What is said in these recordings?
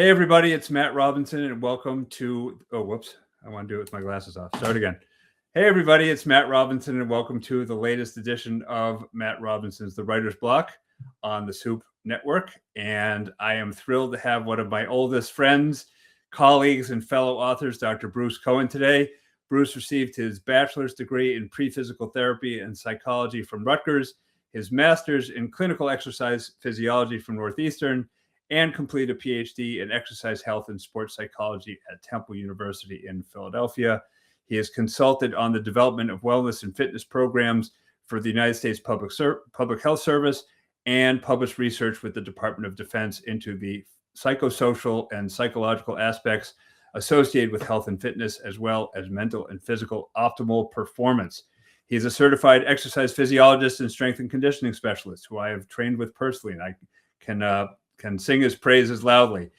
Hey, everybody, it's Matt Robinson, and welcome to, oh, whoops, I want to do it with my glasses off. Start again. Hey, everybody, it's Matt Robinson, and welcome to the latest edition of Matt Robinson's The Writer's Block on the Soup Network. And I am thrilled to have one of my oldest friends, colleagues, and fellow authors, Dr. Bruce Cohen, today. Bruce received his bachelor's degree in pre-physical therapy and psychology from Rutgers, his master's in clinical exercise physiology from Northeastern, and completed a PhD in exercise health and sports psychology at Temple University in Philadelphia. He has consulted on the development of wellness and fitness programs for the United States Public Health Service and published research with the Department of Defense into the psychosocial and psychological aspects associated with health and fitness, as well as mental and physical optimal performance. He is a certified exercise physiologist and strength and conditioning specialist who I have trained with personally, and I can sing his praises loudly.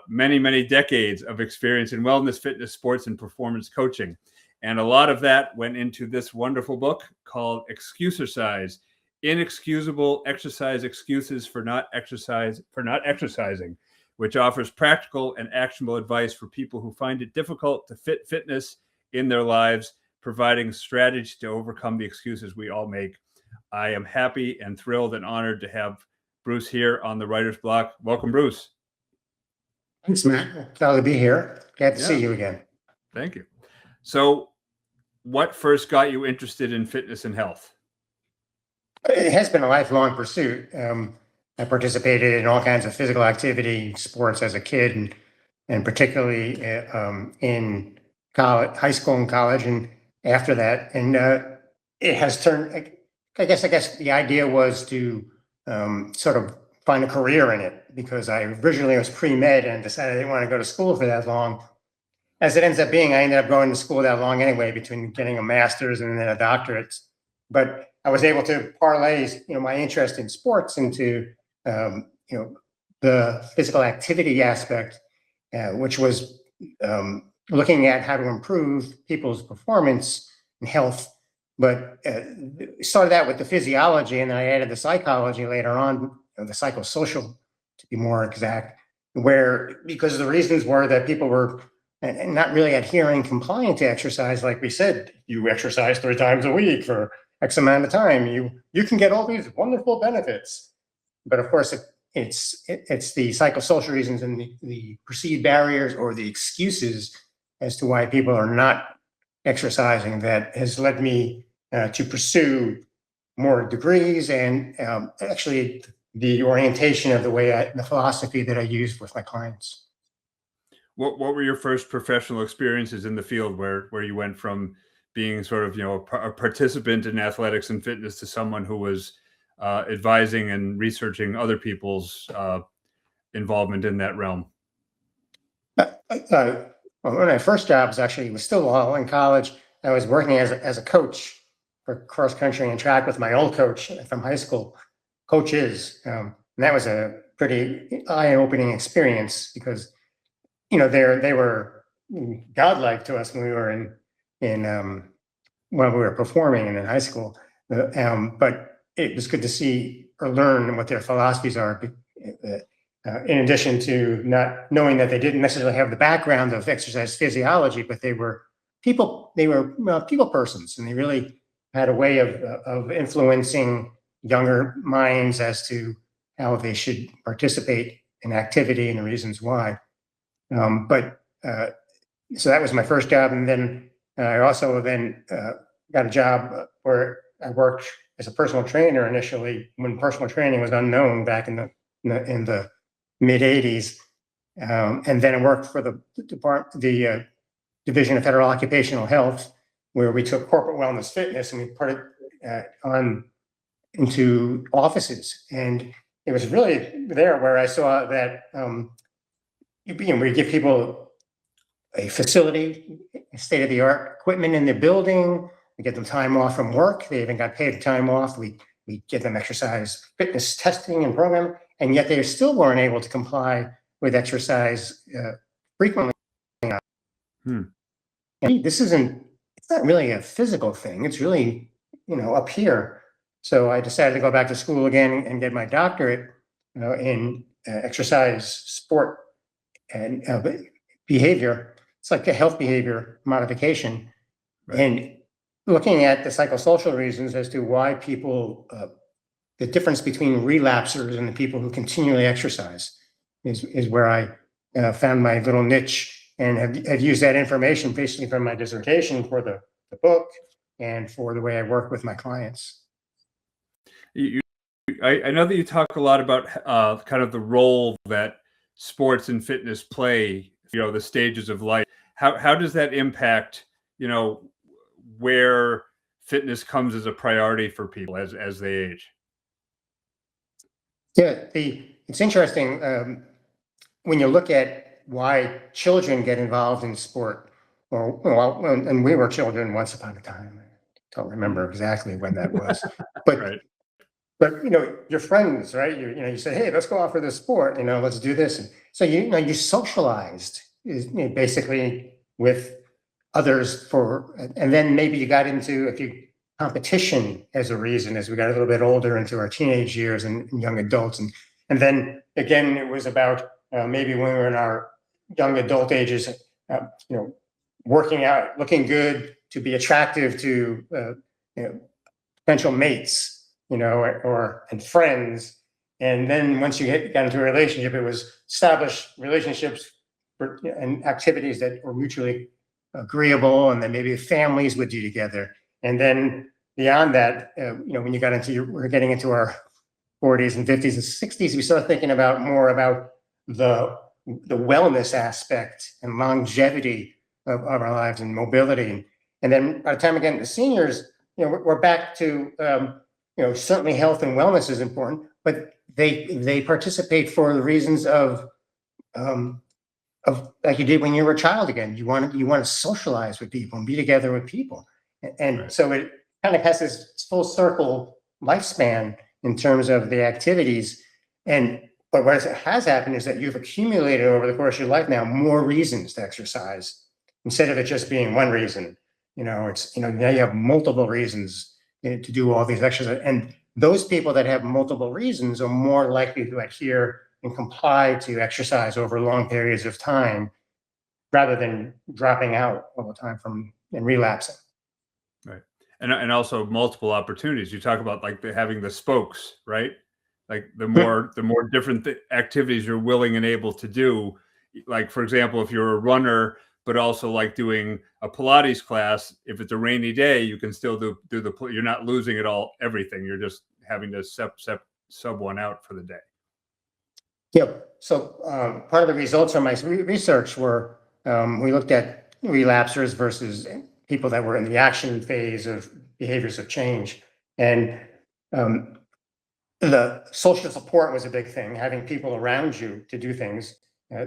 Many decades of experience in wellness, fitness, sports, and performance coaching. And a lot of that went into this wonderful book called Excusercise: Inexcusable Exercise Excuses for Not Exercising, which offers practical and actionable advice for people who find it difficult to fit fitness in their lives, providing strategies to overcome the excuses we all make. I am happy and thrilled and honored to have Bruce here on the Writer's Block. Welcome, Bruce. Thanks, Matt. Glad to be here. Glad to see you again. Thank you. So what first got you interested in fitness and health? It has been a lifelong pursuit. I participated in all kinds of physical activity, sports as a kid, and particularly in college, high school and college, and after that. And it has turned, I guess the idea was to sort of find a career in it, because I originally was pre-med and decided I didn't want to go to school for that long. As it ends up being, I ended up going to school that long anyway, between getting a master's and then a doctorate. But I was able to parlay, my interest in sports into, the physical activity aspect, which was looking at how to improve people's performance and health. But started out with the physiology, and then I added the psychology later on, the psychosocial to be more exact, because the reasons were that people were not really adhering compliant to exercise. Like we said, you exercise 3 times a week for X amount of time, you can get all these wonderful benefits. But of course, it's the psychosocial reasons and the perceived barriers or the excuses as to why people are not exercising that has led me to pursue more degrees and actually the orientation of the philosophy that I use with my clients. What were your first professional experiences in the field where you went from being sort of, a participant in athletics and fitness to someone who was advising and researching other people's involvement in that realm? One of my first jobs was still while in college. I was working as a coach for cross country and track with my old coach from high school, coaches. And that was a pretty eye-opening experience, because, they were godlike to us when we were when we were performing and in high school. But it was good to see or learn what their philosophies are, in addition to not knowing that they didn't necessarily have the background of exercise physiology, but they were people persons, and they really had a way of influencing younger minds as to how they should participate in activity and the reasons why. So that was my first job. And then I also got a job where I worked as a personal trainer initially, when personal training was unknown back in the mid 80s. And then I worked for the Division of Federal Occupational Health, where we took corporate wellness fitness and we put it into offices. And it was really there where I saw that we give people a facility, state-of-the-art equipment in the building. We get them time off from work. They even got paid time off. We give them exercise fitness testing and programming, and yet they still weren't able to comply with exercise frequently. And it's not really a physical thing. It's really, up here. So I decided to go back to school again and get my doctorate in exercise sport and behavior. It's like a health behavior modification, Right. and looking at the psychosocial reasons as to why people, the difference between relapsers and the people who continually exercise is where I found my little niche, and have used that information basically from my dissertation for the book and for the way I work with my clients. I know that you talk a lot about kind of the role that sports and fitness play, the stages of life. How does that impact, where fitness comes as a priority for people as they age? Yeah, it's interesting when you look at why children get involved in sport. Or well, and we were children once upon a time. I don't remember exactly when that was, but Right. but your friends, right? You say, hey, let's go out for this sport. Let's do this. And so you socialized basically with others and then maybe you got into competition as a reason as we got a little bit older into our teenage years and young adults, and then again it was about maybe when we were in our young adult ages, working out, looking good to be attractive to potential mates, and friends. And then once you got into a relationship, it was established relationships and activities that were mutually agreeable, and then maybe families would do together. And then beyond that, when you got we're getting into our 40s and 50s and 60s, we start thinking more about the wellness aspect and longevity of our lives and mobility. And then by the time we get into seniors, we're back to certainly health and wellness is important, but they participate for the reasons of like you did when you were a child again. You want to socialize with people and be together with people. And Right. So it kind of has this full circle lifespan in terms of the activities. But what has happened is that you've accumulated over the course of your life now more reasons to exercise instead of it just being one reason. Now you have multiple reasons to do all these exercises. And those people that have multiple reasons are more likely to adhere and comply to exercise over long periods of time rather than dropping out all the time and relapsing. Right. And also multiple opportunities. You talk about like having the spokes, right? Like the more different activities you're willing and able to do. Like, for example, if you're a runner, but also like doing a Pilates class, if it's a rainy day, you can still do you're not losing everything. You're just having to sub one out for the day. Yep. So part of the results from my research were we looked at relapsers versus people that were in the action phase of behaviors of change. And the social support was a big thing, having people around you to do things.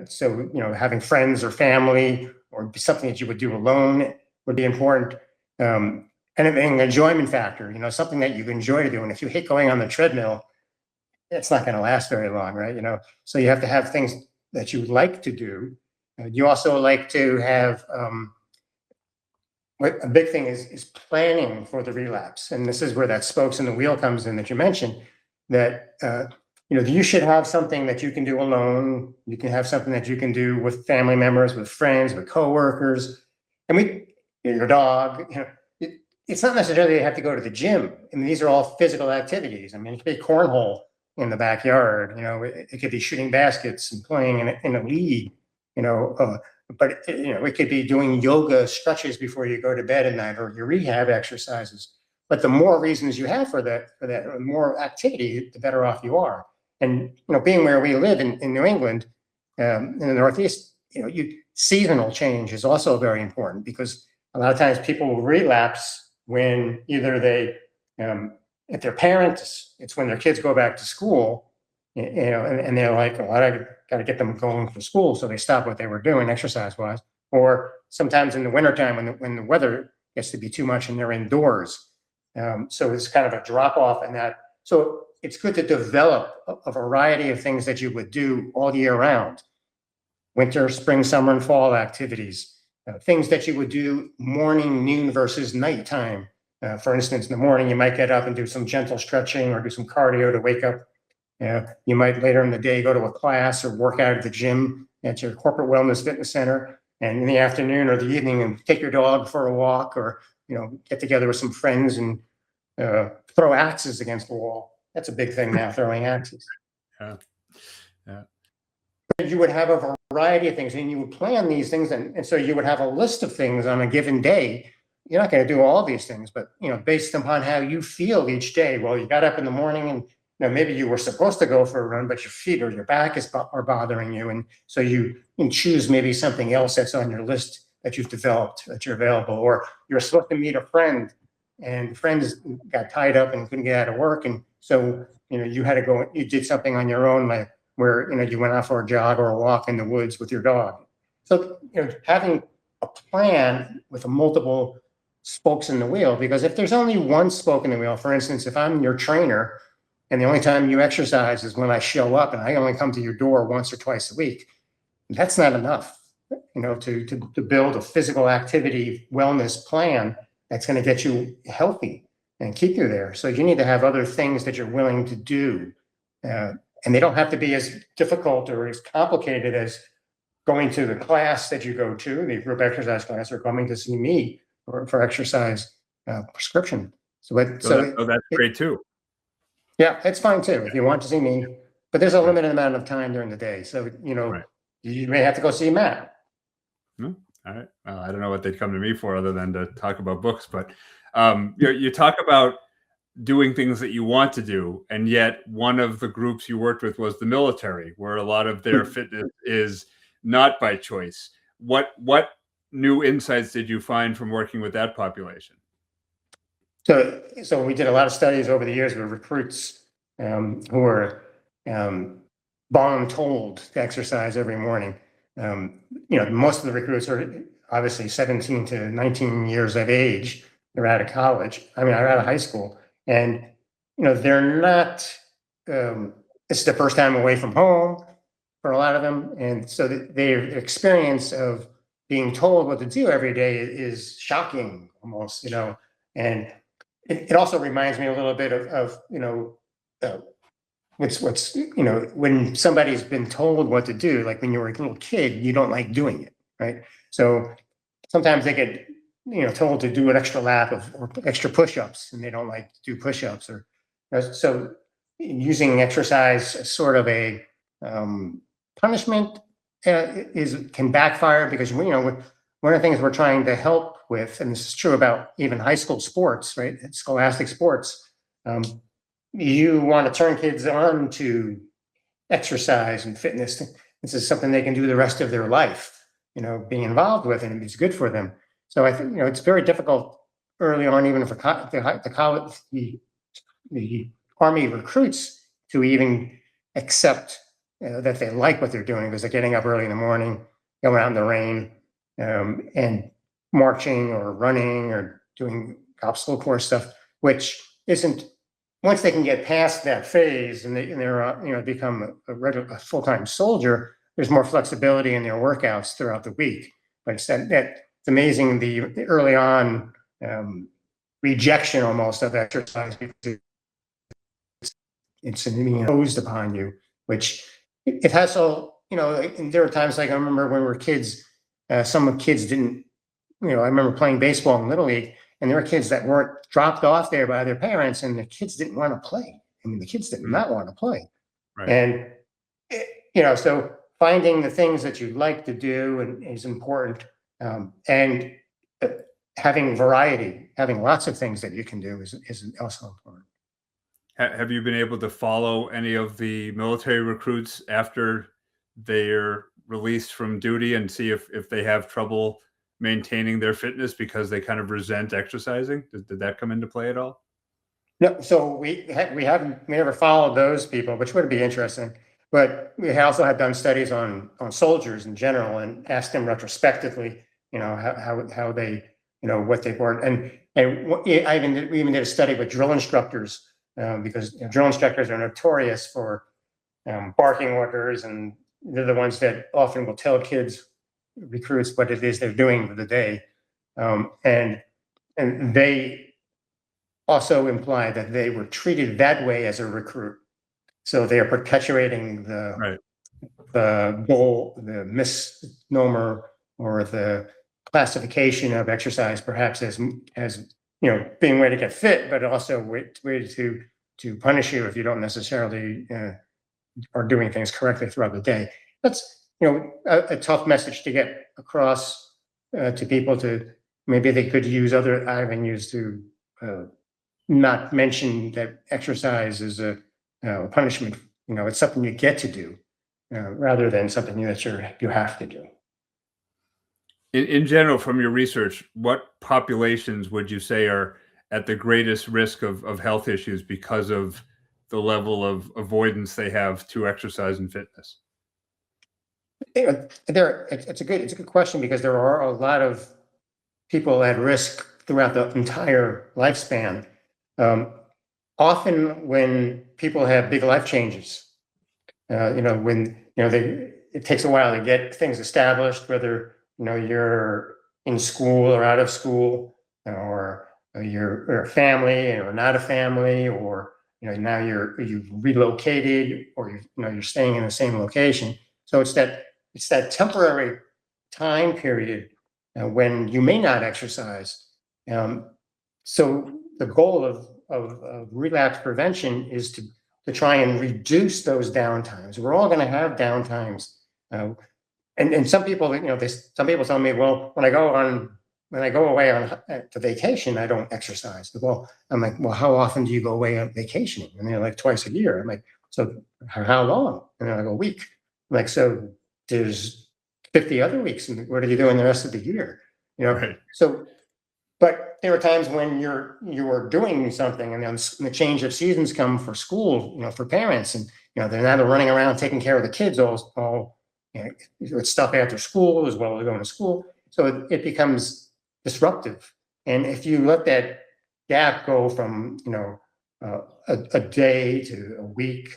So, having friends or family or something that you would do alone would be important. And an enjoyment factor, something that you enjoy to do. And if you hate going on the treadmill, it's not going to last very long, right? So you have to have things that you like to do. You also like to have, a big thing is planning for the relapse. And this is where that spokes in the wheel comes in that you mentioned, that, you should have something that you can do alone. You can have something that you can do with family members, with friends, with coworkers, and your dog. It's not necessarily you have to go to the gym. I mean, these are all physical activities. I mean, it could be cornhole in the backyard. It could be shooting baskets and playing in a league. But it could be doing yoga stretches before you go to bed at night, or your rehab exercises. But the more reasons you have for that, the more activity, the better off you are. And being where we live in New England, in the Northeast, seasonal change is also very important, because a lot of times people will relapse when either they, if they're parents, it's when their kids go back to school, and they're like, well, I got to get them going for school, so they stop what they were doing exercise-wise. Or sometimes in the wintertime when the weather gets to be too much and they're indoors. So it's kind of a drop off in that. So it's good to develop a variety of things that you would do all year round. Winter, spring, summer, and fall activities. Things that you would do morning, noon versus nighttime. For instance, in the morning, you might get up and do some gentle stretching or do some cardio to wake up. You might later in the day go to a class or work out at the gym at your corporate wellness fitness center, and in the afternoon or the evening, and take your dog for a walk, or get together with some friends and throw axes against the wall. That's a big thing now, throwing axes. Yeah. Yeah. You would have a variety of things, and you would plan these things, and so you would have a list of things on a given day. You're not going to do all these things, but based upon how you feel each day. Well, you got up in the morning, and maybe you were supposed to go for a run, but your feet or your back are bothering you, and so you can choose maybe something else that's on your list that you've developed, that you're available. Or you're supposed to meet a friend, and friends got tied up and couldn't get out of work, and so you had to go. You did something on your own, like where you went out for a jog or a walk in the woods with your dog. So having a plan with multiple spokes in the wheel, because if there's only one spoke in the wheel, for instance, if I'm your trainer and the only time you exercise is when I show up and I only come to your door once or twice a week, that's not enough, to build a physical activity wellness plan that's going to get you healthy and keep you there. So you need to have other things that you're willing to do. And they don't have to be as difficult or as complicated as going to the class that you go to, the group exercise class, or coming to see me for exercise prescription. That's great too. Yeah, it's fine too if you want to see me, but there's a limited amount of time during the day. So, you may have to go see Matt. All right. I don't know what they'd come to me for other than to talk about books, but you talk about doing things that you want to do, and yet one of the groups you worked with was the military, where a lot of their fitness is not by choice. What new insights did you find from working with that population? So we did a lot of studies over the years with recruits who were told to exercise every morning. Most of the recruits are obviously 17 to 19 years of age. They're out of college. They're out of high school. And, they're not, it's the first time away from home for a lot of them. And so their experience of being told what to do every day is shocking almost, and it also reminds me a little bit of when somebody's been told what to do, like when you were a little kid, you don't like doing it, right? So sometimes they get told to do an extra lap or extra push-ups, and they don't like to do push-ups, or so using exercise as sort of a punishment can backfire, because one of the things we're trying to help with, and this is true about even high school sports, right? Scholastic sports, you want to turn kids on to exercise and fitness. This is something they can do the rest of their life, being involved with, and it's good for them. So I think it's very difficult early on, even for the Army recruits, to even accept that they like what they're doing, because they're getting up early in the morning, going out in the rain, and marching or running or doing obstacle course stuff, which isn't. Once they can get past that phase and they're become a full-time soldier, there's more flexibility in their workouts throughout the week. But it's amazing the early on rejection almost of exercise, because it's imposed upon you, which it has. So and there were times, like I remember when we were kids, some kids didn't. I remember playing baseball in Little League, and there were kids that weren't dropped off there by their parents, and the kids didn't want to play. The kids did not want to play, right. And so finding the things that you like to do is important. And having variety, having lots of things that you can do is also important. Have you been able to follow any of the military recruits after they're released from duty and see if they have trouble maintaining their fitness because they kind of resent exercising? Did that come into play at all? No, so we never followed those people, which would be interesting. But we also have done studies on soldiers in general and asked them retrospectively, how they, what they've learned. And we even did a study with drill instructors, because drill instructors are notorious for barking orders, and they're the ones that often will tell recruits what it is they're doing for the day. And they also imply that they were treated that way as a recruit. So they are perpetuating the the goal, the misnomer, or the classification of exercise, perhaps as being a way to get fit, but also way to punish you if you don't necessarily are doing things correctly throughout the day. That's a tough message to get across to people. To maybe they could use other avenues to not mention that exercise is a punishment. It's something you get to do rather than something that you have to do. In general, from your research, what populations would you say are at the greatest risk of health issues because of the level of avoidance they have to exercise and fitness? It's a good question, because there are a lot of people at risk throughout the entire lifespan. Often when people have big life changes, when it takes a while to get things established, whether you're in school or out of school, or you're a family or not a family, or now you've relocated, or you're staying in the same location. So it's that temporary time period when you may not exercise. So the goal of relapse prevention is to try and reduce those downtimes. We're all going to have downtimes. And some people, some people tell me, well, when I go away to vacation, I don't exercise. Well, I'm like, well, how often do you go away on vacationing? And they're like, twice a year. I'm like, so how long? And they're like, a week. I'm like, so there's 50 other weeks, and what are you doing the rest of the year? Right. So, but there are times when you are doing something, and then the change of seasons come for school, for parents, and they're now running around taking care of the kids all with stuff after school as well as going to school. So it becomes disruptive. And if you let that gap go from a day to a week,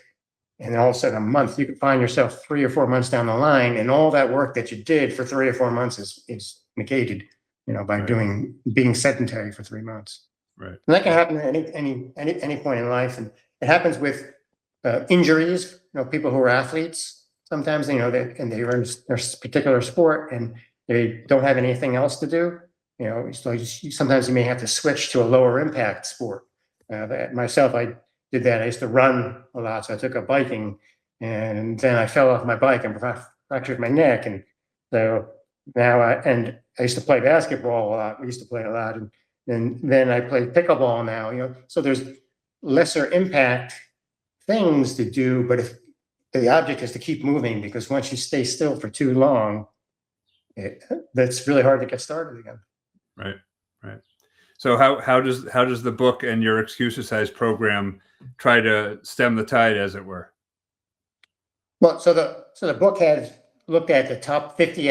and then all of a sudden a month, you can find yourself 3 or 4 months down the line, and all that work that you did for 3 or 4 months is negated, by Right. being sedentary for 3 months. Right. And that can happen at any point in life, and it happens with injuries. People who are athletes, sometimes they are in their particular sport and they don't have anything else to do. So sometimes you may have to switch to a lower impact sport. Myself, I did that. I used to run a lot, so I took up biking, and then I fell off my bike and fractured my neck, and so now I used to play basketball a lot. We used to play a lot, and then I play pickleball now. So there's lesser impact things to do, but if the object is to keep moving, because once you stay still for too long, that's really hard to get started again. Right. Right. So how does the book and your Excusercise program try to stem the tide, as it were? Well, so the book had looked at the top 50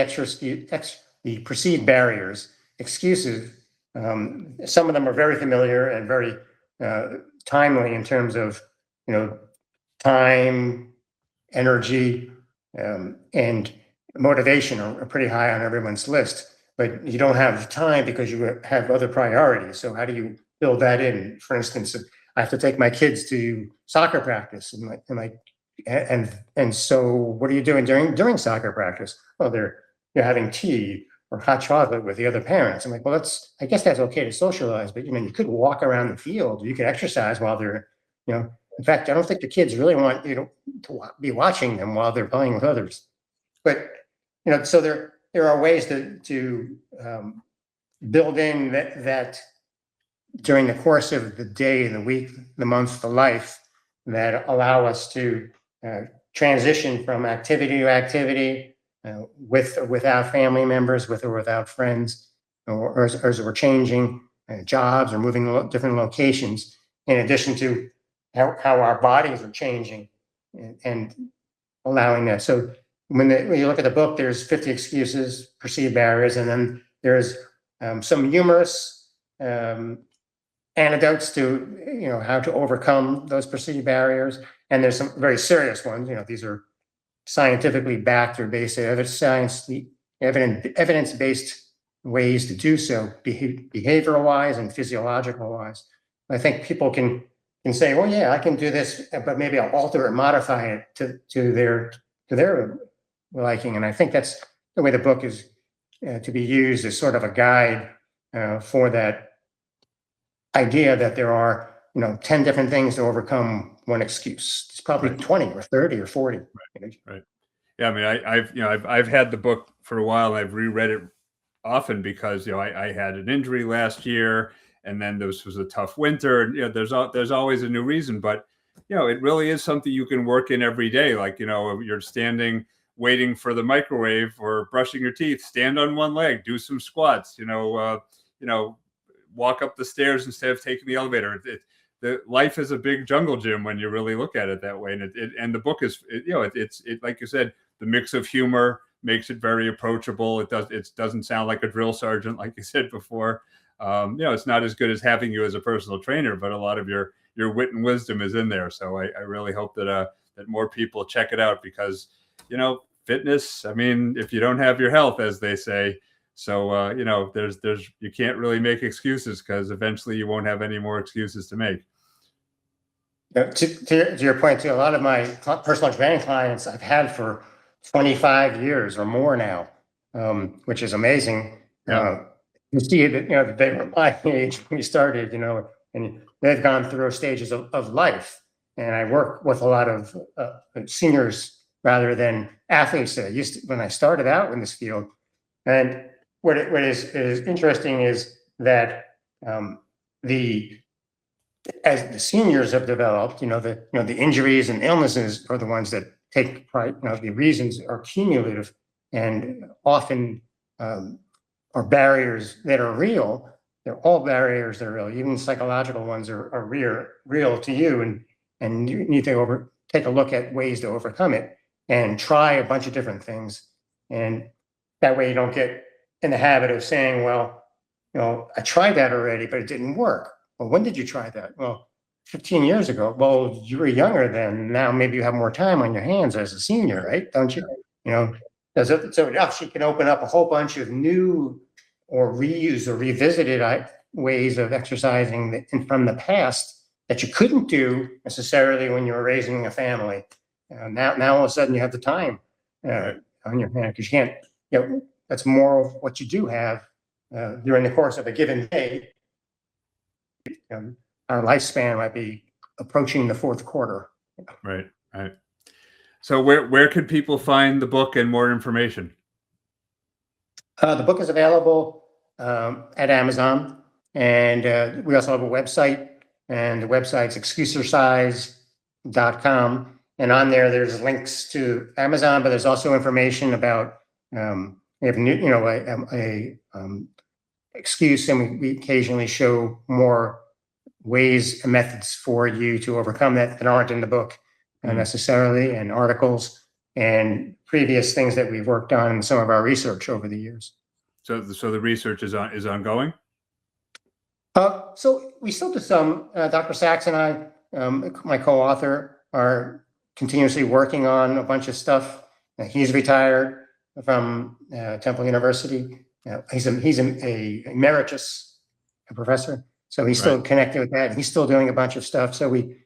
the perceived barriers, excuses. Some of them are very familiar and very timely in terms of time, energy, and motivation are pretty high on everyone's list. But you don't have time because you have other priorities. So how do you build that in? For instance, I have to take my kids to soccer practice, and so what are you doing during soccer practice? Oh, you're having tea or hot chocolate with the other parents. I'm like, well, I guess that's okay to socialize, but you could walk around the field. You could exercise while they're, in fact, I don't think the kids really want you to be watching them while they're playing with others. But so there are ways to build in that during the course of the day, the week, the month, the life, that allow us to transition from activity to activity, with or without family members, with or without friends, or as we're changing jobs or moving to different locations, in addition to how our bodies are changing and allowing that. So when you look at the book, there's 50 excuses, perceived barriers, and then there's some humorous antidotes to how to overcome those perceived barriers, and there's some very serious ones. These are scientifically backed or based evidence-based ways to do so, behavioral wise and physiological wise. I think people can say, well, yeah, I can do this, but maybe I'll alter or modify it to their liking. And I think that's the way the book is to be used as sort of a guide for that idea that there are, 10 different things to overcome one excuse. It's probably Right. 20 or 30 or 40. Right. Yeah. I mean, I've had the book for a while. And I've reread it often because, I had an injury last year, and then this was a tough winter. And, there's always a new reason, but, it really is something you can work in every day. Like, you're standing, waiting for the microwave or brushing your teeth, stand on one leg, do some squats, walk up the stairs instead of taking the elevator. The life is a big jungle gym when you really look at it that way. And and the book is, it's like you said, the mix of humor makes it very approachable. It doesn't sound like a drill sergeant, like you said before. It's not as good as having you as a personal trainer, but a lot of your wit and wisdom is in there. So I really hope that more people check it out, because, fitness, I mean, if you don't have your health, as they say, so, you can't really make excuses, because eventually you won't have any more excuses to make. To your point, too, a lot of my personal training clients I've had for 25 years or more now, which is amazing. Yeah. You see that, that they were my age when we started, and they've gone through stages of life. And I work with a lot of seniors rather than athletes that I used to, when I started out in this field. And what is interesting is that as the seniors have developed, the injuries and illnesses are the ones that take pride. The reasons are cumulative and often are barriers that are real. They're all barriers that are real. Even psychological ones are real to you, and you need to take a look at ways to overcome it and try a bunch of different things. And that way you don't get in the habit of saying, well, I tried that already, but it didn't work. Well, when did you try that? Well, 15 years ago. Well, you were younger then. Now maybe you have more time on your hands as a senior, right? Don't you? So she can open up a whole bunch of new or reused or revisited ways of exercising from the past that you couldn't do necessarily when you were raising a family. Now all of a sudden you have the time on your hand, because you can't. That's more of what you do have during the course of a given day. Our lifespan might be approaching the fourth quarter. Right. So where could people find the book and more information? The book is available at Amazon, and we also have a website, and the website's Excusercise.com. And on there's links to Amazon, but there's also information about we have a excuse, and we occasionally show more ways and methods for you to overcome that aren't in the book necessarily, and articles and previous things that we've worked on in some of our research over the years. So the research is ongoing? So we still do some. Dr. Sachs and I, my co-author, are continuously working on a bunch of stuff. He's retired from Temple University. He's a emeritus professor, so he's still connected with that. He's still doing a bunch of stuff. So we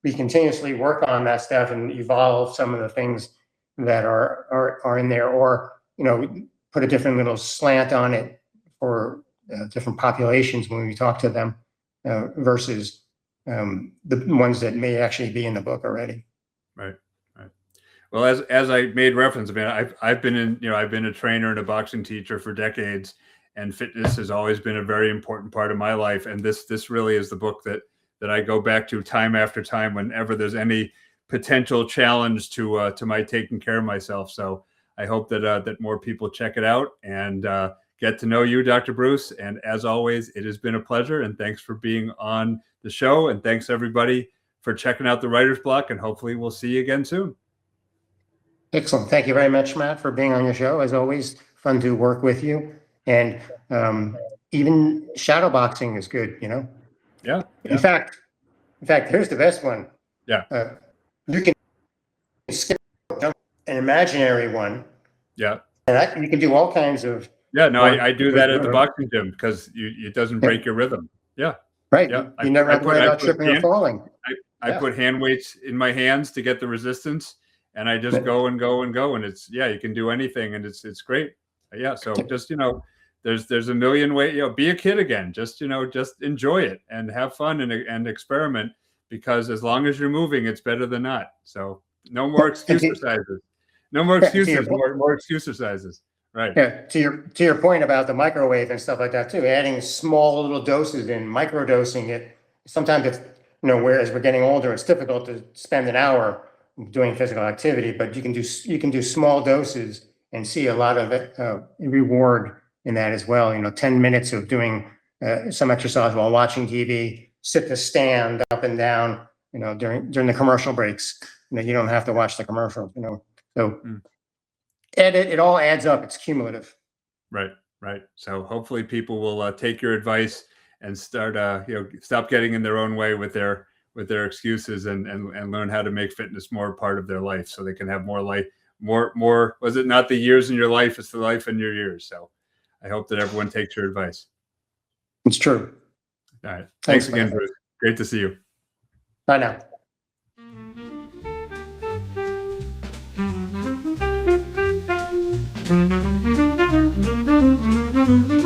continuously work on that stuff and evolve some of the things that are in there, or we put a different little slant on it for different populations when we talk to them versus the ones that may actually be in the book already. Right. Well, as I made reference, I mean, I've been a trainer and a boxing teacher for decades, and fitness has always been a very important part of my life. And this really is the book that I go back to time after time whenever there's any potential challenge to my taking care of myself. So I hope that more people check it out and get to know you, Dr. Bruce. And as always, it has been a pleasure. And thanks for being on the show. And thanks everybody for checking out the Writer's Block. And hopefully we'll see you again soon. Excellent. Thank you very much, Matt, for being on your show. As always, fun to work with you. And even shadow boxing is good, Yeah. In fact, here's the best one. Yeah. You can skip an imaginary one. Yeah. And you can do all kinds of. Yeah. No, I do that at the boxing gym because it doesn't break your rhythm. Yeah. Right. Yeah. You never have to worry about tripping or falling. I put hand weights in my hands to get the resistance. and I just go and go and go, and it's, yeah, you can do anything, and it's great. Yeah, so just, there's a million ways, be a kid again. Just, just enjoy it and have fun and experiment, because as long as you're moving, it's better than not. So no more excusercises. No more excuses, more excusercises. Right. Yeah, to your point about the microwave and stuff like that too, adding small little doses and microdosing it. Sometimes it's, whereas we're getting older, it's difficult to spend an hour doing physical activity, but you can do small doses and see a lot of reward in that as well. 10 minutes of doing some exercise while watching TV, sit to stand up and down, during the commercial breaks. You don't have to watch the commercial, so it all adds up. It's cumulative. Right. So hopefully people will take your advice and start, stop getting in their own way with their excuses, and learn how to make fitness more part of their life, so they can have more life, more. Was it not the years in your life? It's the life in your years. So I hope that everyone takes your advice. It's true. All right. Thanks again, Bruce. Great to see you. Bye now. Thank you.